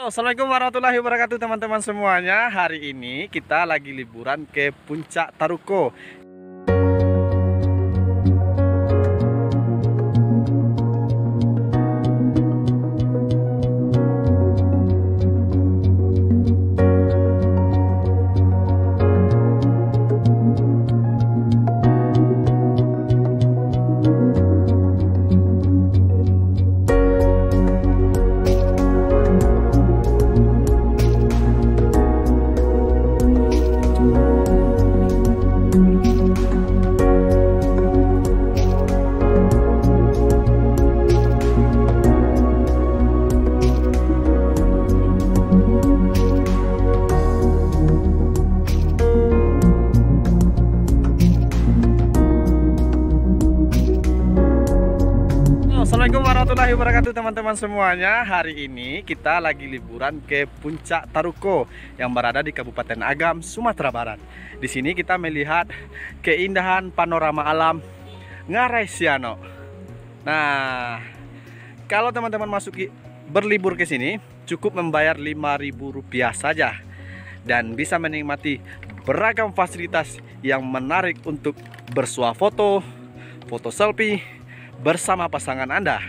Assalamualaikum warahmatullahi wabarakatuh teman-teman semuanya. Hari ini kita lagi liburan ke Puncak Taruko. Assalamualaikum warahmatullahi wabarakatuh teman-teman semuanya. Hari ini kita lagi liburan ke Puncak Taruko yang berada di Kabupaten Agam, Sumatera Barat. Di sini kita melihat keindahan panorama alam Ngarai Siano. Nah, kalau teman-teman berlibur ke sini cukup membayar Rp5.000 saja dan bisa menikmati beragam fasilitas yang menarik untuk bersuah foto, foto selfie bersama pasangan Anda.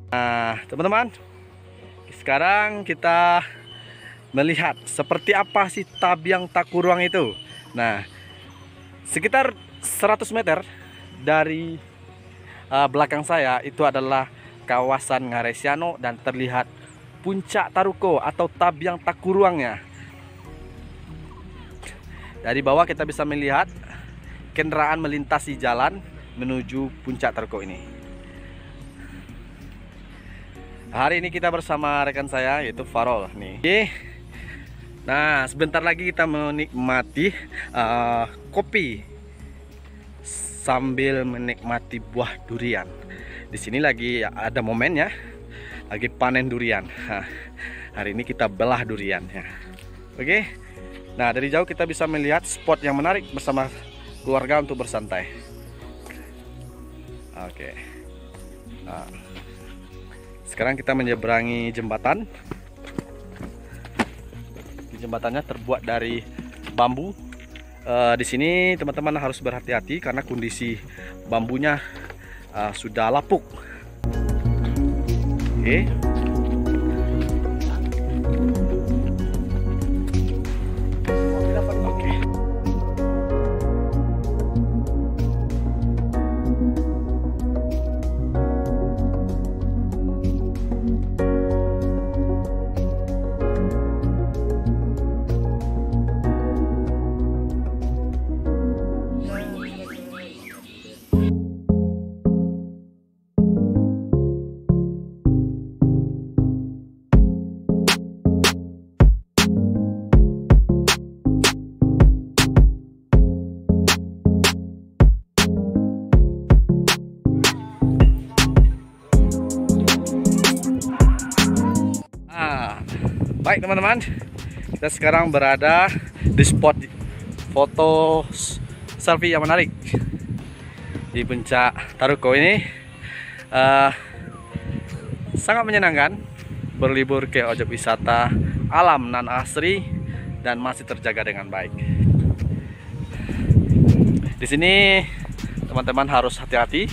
Nah, teman-teman, sekarang kita melihat seperti apa sih Tabiang Takuruang itu. Nah, sekitar 100 meter dari belakang saya itu adalah kawasan Ngarai Siano dan terlihat Puncak Taruko atau Tabiang Takuruangnya. Dari bawah kita bisa melihat kendaraan melintasi jalan menuju Puncak Taruko ini. Hari ini kita bersama rekan saya yaitu Farol nih. Oke. Nah, sebentar lagi kita menikmati kopi sambil menikmati buah durian. Di sini lagi ada momennya, lagi panen durian. Nah, hari ini kita belah durian ya. Oke. Nah, dari jauh kita bisa melihat spot yang menarik bersama keluarga untuk bersantai. Oke. Nah, sekarang kita menyeberangi jembatan. Jembatannya terbuat dari bambu. Di sini teman-teman harus berhati-hati karena kondisi bambunya sudah lapuk. Oke. Baik teman-teman, kita sekarang berada di spot foto selfie yang menarik di Puncak Taruko ini. Sangat menyenangkan berlibur ke objek wisata alam nan asri dan masih terjaga dengan baik. Di sini teman-teman harus hati-hati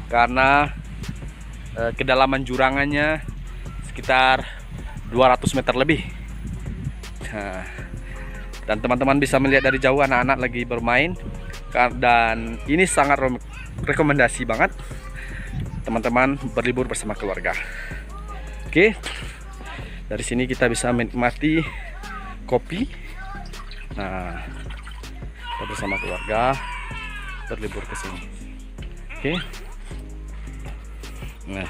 karena kedalaman jurangannya sekitar 200 meter lebih. Nah, dan teman-teman bisa melihat dari jauh anak-anak lagi bermain, dan ini sangat rekomendasi banget teman-teman berlibur bersama keluarga. Oke, dari sini kita bisa menikmati kopi. Nah, kita bersama keluarga berlibur ke sini. Oke. Nah,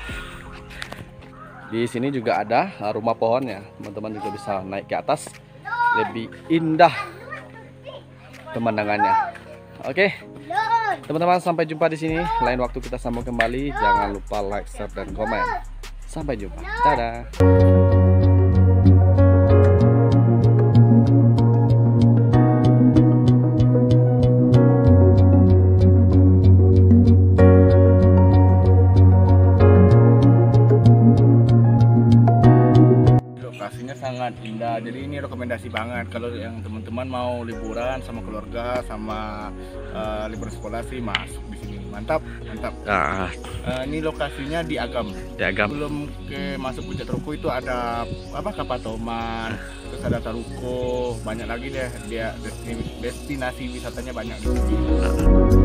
di sini juga ada rumah pohonnya. Teman-teman juga bisa naik ke atas. Lebih indah pemandangannya. Oke. Teman-teman, sampai jumpa di sini. Lain waktu kita sambung kembali. Jangan lupa like, share, dan komen. Sampai jumpa. Dadah. lokasinya sangat indah. Jadi ini rekomendasi banget kalau yang teman-teman mau liburan sama keluarga, sama liburan sekolah sih masuk di sini. Mantap, mantap. Ini lokasinya di Agam. Di Agam. Belum ke masuk Puncak Taruko itu ada apa, Kapatoman, terus ada Taruko, banyak lagi deh dia destinasi wisatanya banyak di sini.